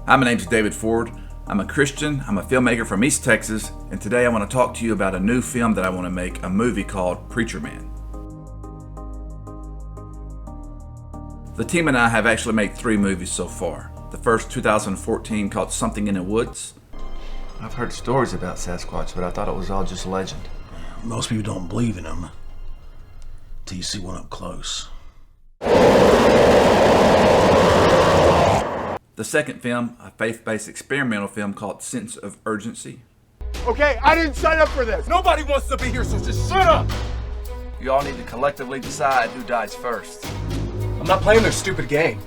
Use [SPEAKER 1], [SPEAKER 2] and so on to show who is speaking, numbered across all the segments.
[SPEAKER 1] Hi, my name's David Ford. I'm a Christian, I'm a filmmaker from East Texas, and today I want to talk to you about a new film that I want to make, a movie called Preacher Man. The team and I have actually made 3 movies so far. The first, 2014, called Something in the Woods.
[SPEAKER 2] I've heard stories about Sasquatch, but I thought it was all just legend.
[SPEAKER 3] Most people don't believe in them till you see one up close.
[SPEAKER 1] The second film, a faith-based experimental film called Sense of Urgency.
[SPEAKER 4] Okay, I didn't sign up for this. Nobody wants to be here, so just shut up.
[SPEAKER 2] You all need to collectively decide who dies first.
[SPEAKER 4] I'm not playing their stupid game.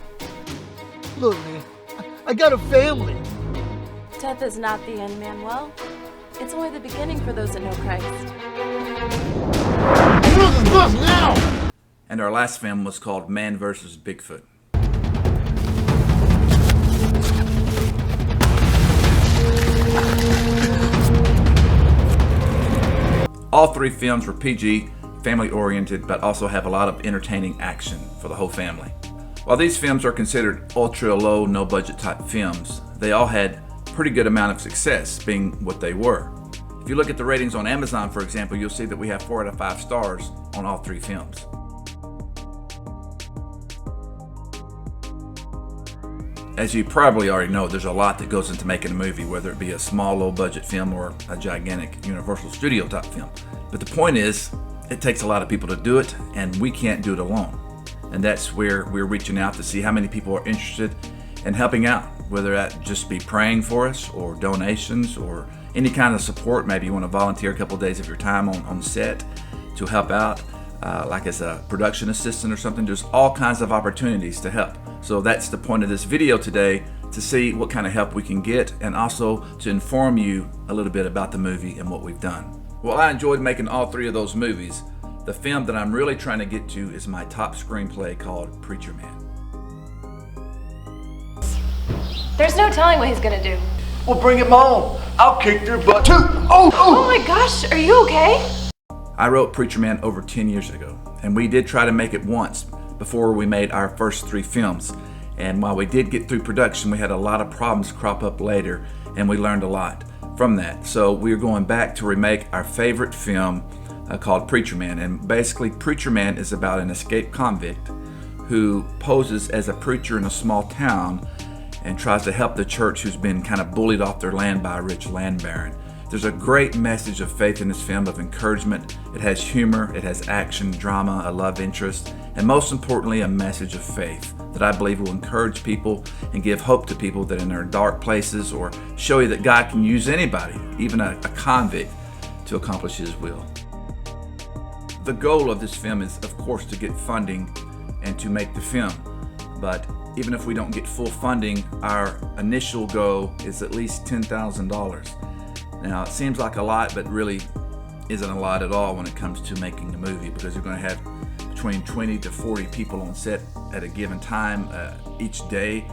[SPEAKER 5] Look, man, I got a family.
[SPEAKER 6] Death is not the end, Manuel. It's only the beginning for those that know Christ.
[SPEAKER 5] Use this bus now!
[SPEAKER 1] And our last film was called Man vs. Bigfoot. All 3 films were PG, family-oriented, but also have a lot of entertaining action for the whole family. While these films are considered ultra-low, no-budget type films, they all had pretty good amount of success, being what they were. If you look at the ratings on Amazon, for example, you'll see that we have 4 out of 5 stars on all 3 films. As you probably already know, there's a lot that goes into making a movie, whether it be a small, low-budget film or a gigantic Universal Studio type film. But the point is, it takes a lot of people to do it, and we can't do it alone. And that's where we're reaching out to see how many people are interested in helping out, whether that just be praying for us or donations or any kind of support. Maybe you want to volunteer a couple of days of your time on set to help out, like as a production assistant or something. There's all kinds of opportunities to help. So that's the point of this video today, to see what kind of help we can get and also to inform you a little bit about the movie and what we've done. Well, I enjoyed making all 3 of those movies. The film that I'm really trying to get to is my top screenplay called Preacher Man.
[SPEAKER 6] There's no telling what he's gonna do.
[SPEAKER 4] Well, bring him on. I'll kick their butt too.
[SPEAKER 6] Oh my gosh, are you okay?
[SPEAKER 1] I wrote Preacher Man over 10 years ago, and we did try to make it once before we made our first 3 films. And while we did get through production, we had a lot of problems crop up later, and we learned a lot from that. So we're going back to remake our favorite film called Preacher Man. And basically, Preacher Man is about an escaped convict who poses as a preacher in a small town and tries to help the church who's been kind of bullied off their land by a rich land baron. There's a great message of faith in this film, of encouragement. It has humor, it has action, drama, a love interest, and most importantly, a message of faith that I believe will encourage people and give hope to people that in their dark places, or show you that God can use anybody, even a convict, to accomplish His will. The goal of this film is, of course, to get funding and to make the film. But even if we don't get full funding, our initial goal is at least $10,000. Now, it seems like a lot, but really isn't a lot at all when it comes to making a movie, because you're going to have between 20 to 40 people on set at a given time each day,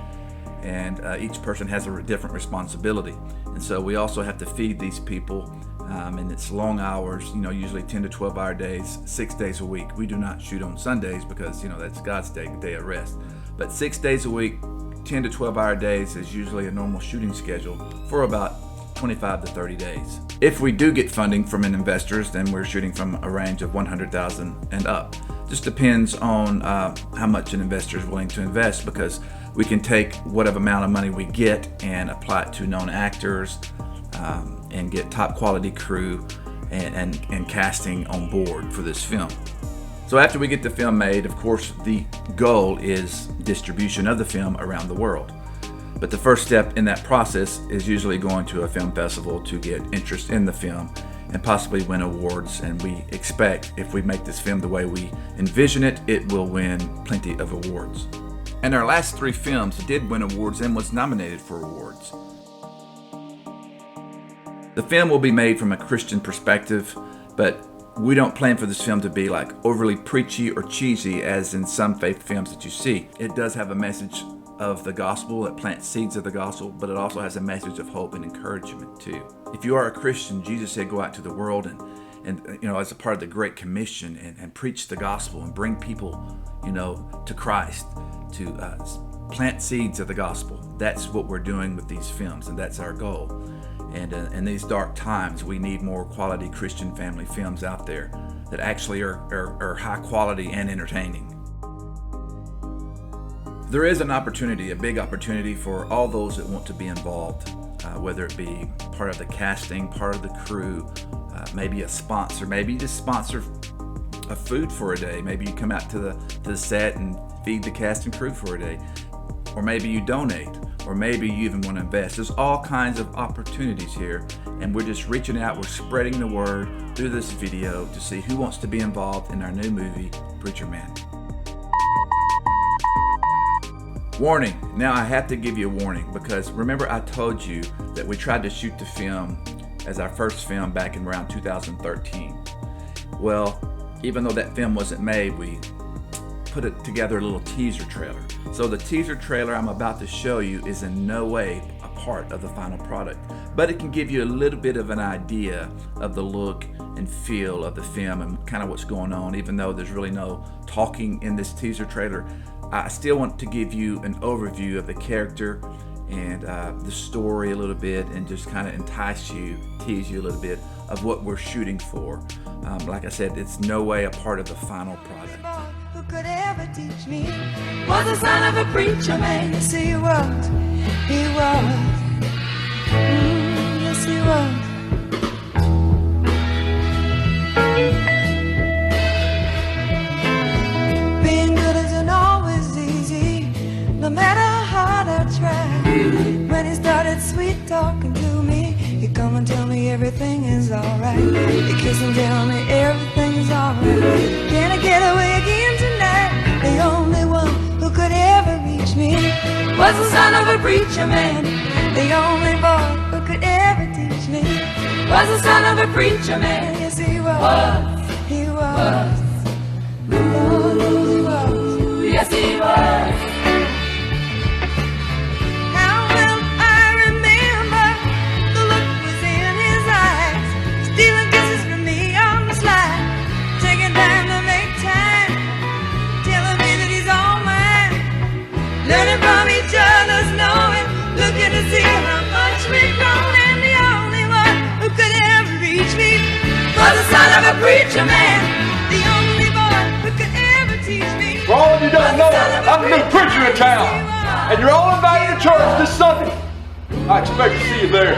[SPEAKER 1] and each person has a different responsibility. And so we also have to feed these people, and it's long hours, usually 10 to 12 hour days, 6 days a week. We do not shoot on Sundays because, that's God's day of rest. But 6 days a week, 10 to 12 hour days is usually a normal shooting schedule for about 25 to 30 days. If we do get funding from investors, then we're shooting from a range of $100,000 and up. Just depends on how much an investor is willing to invest, because we can take whatever amount of money we get and apply it to known actors and get top quality crew and casting on board for this film. So after we get the film made, of course, the goal is distribution of the film around the world. But the first step in that process is usually going to a film festival to get interest in the film and possibly win awards. And we expect, if we make this film the way we envision it, it will win plenty of awards. And our last 3 films did win awards and was nominated for awards. The film will be made from a Christian perspective, but we don't plan for this film to be like overly preachy or cheesy as in some faith films that you see. It does have a message of the gospel, it plants seeds of the gospel, but it also has a message of hope and encouragement too. If you are a Christian, Jesus said go out to the world and as a part of the Great Commission and preach the gospel and bring people to Christ, to plant seeds of the gospel. That's what we're doing with these films, and that's our goal. And in these dark times, we need more quality Christian family films out there that actually are high quality and entertaining. There is an opportunity, a big opportunity for all those that want to be involved, whether it be part of the casting, part of the crew, maybe a sponsor, maybe you just sponsor a food for a day. Maybe you come out to the set and feed the cast and crew for a day. Or maybe you donate, or maybe you even want to invest. There's all kinds of opportunities here, and we're just reaching out, we're spreading the word through this video to see who wants to be involved in our new movie, Preacher Man. Warning, now I have to give you a warning, because remember I told you that we tried to shoot the film as our first film back in around 2013. Well, even though that film wasn't made, we put it together a little teaser trailer. So the teaser trailer I'm about to show you is in no way a part of the final product, but it can give you a little bit of an idea of the look and feel of the film and kind of what's going on. Even though there's really no talking in this teaser trailer, I still want to give you an overview of the character and the story a little bit, and just kind of tease you a little bit of what we're shooting for. Like I said, it's no way a part of the final product.
[SPEAKER 7] Who could ever teach me was the son of a preacher man. Yes, he was. He was. Yes, he was. Being good isn't always easy, no matter how hard I try. When he started sweet talking to me, he'd come and tell me everything is alright. He'd kiss and tell me everything is alright. Can I get away again tonight? The only one who could ever reach me was the son of a preacher man. The only boy who could ever teach me was the son of a preacher man. Yes, he was. He was. Lord, he was. Yes, he was. How will I remember the look was in his eyes, stealing kisses from me on the slide, taking time to make time, telling me that he's all mine, learning from each other's knowing, looking to see how much we've grown. And the only one who could ever reach me was the son of a preacher man. The only boy who could ever teach me.
[SPEAKER 4] For all of you don't know, I'm the new preacher in town, and you're all invited to church this Sunday. I expect to see you there.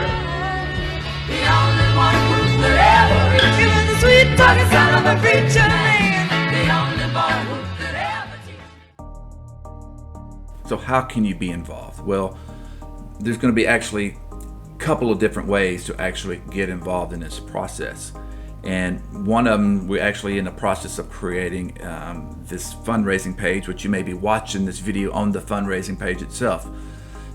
[SPEAKER 7] The only one who could ever reach me was the sweet talking son of a preacher man. The only boy who could ever teach me.
[SPEAKER 1] So how can you be involved? Well, there's going to be actually a couple of different ways to actually get involved in this process. And one of them, we're actually in the process of creating this fundraising page, which you may be watching this video on the fundraising page itself.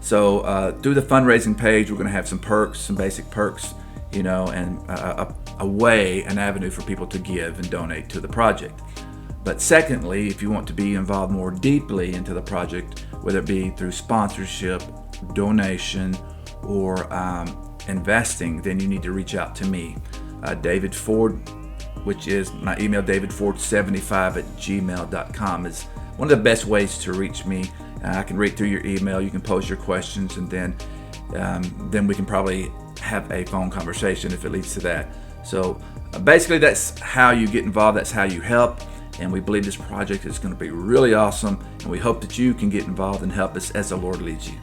[SPEAKER 1] So through the fundraising page, we're going to have some perks, some basic perks, you know, and an avenue for people to give and donate to the project. But secondly, if you want to be involved more deeply into the project, whether it be through sponsorship, donation, or investing, then you need to reach out to me. David Ford, which is my email, davidford75@gmail.com, is one of the best ways to reach me. I can read through your email, you can pose your questions, and then we can probably have a phone conversation if it leads to that. So basically that's how you get involved, that's how you help, and we believe this project is going to be really awesome, and we hope that you can get involved and help us as the Lord leads you.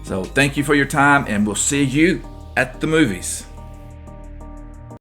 [SPEAKER 1] So thank you for your time, and we'll see you at the movies.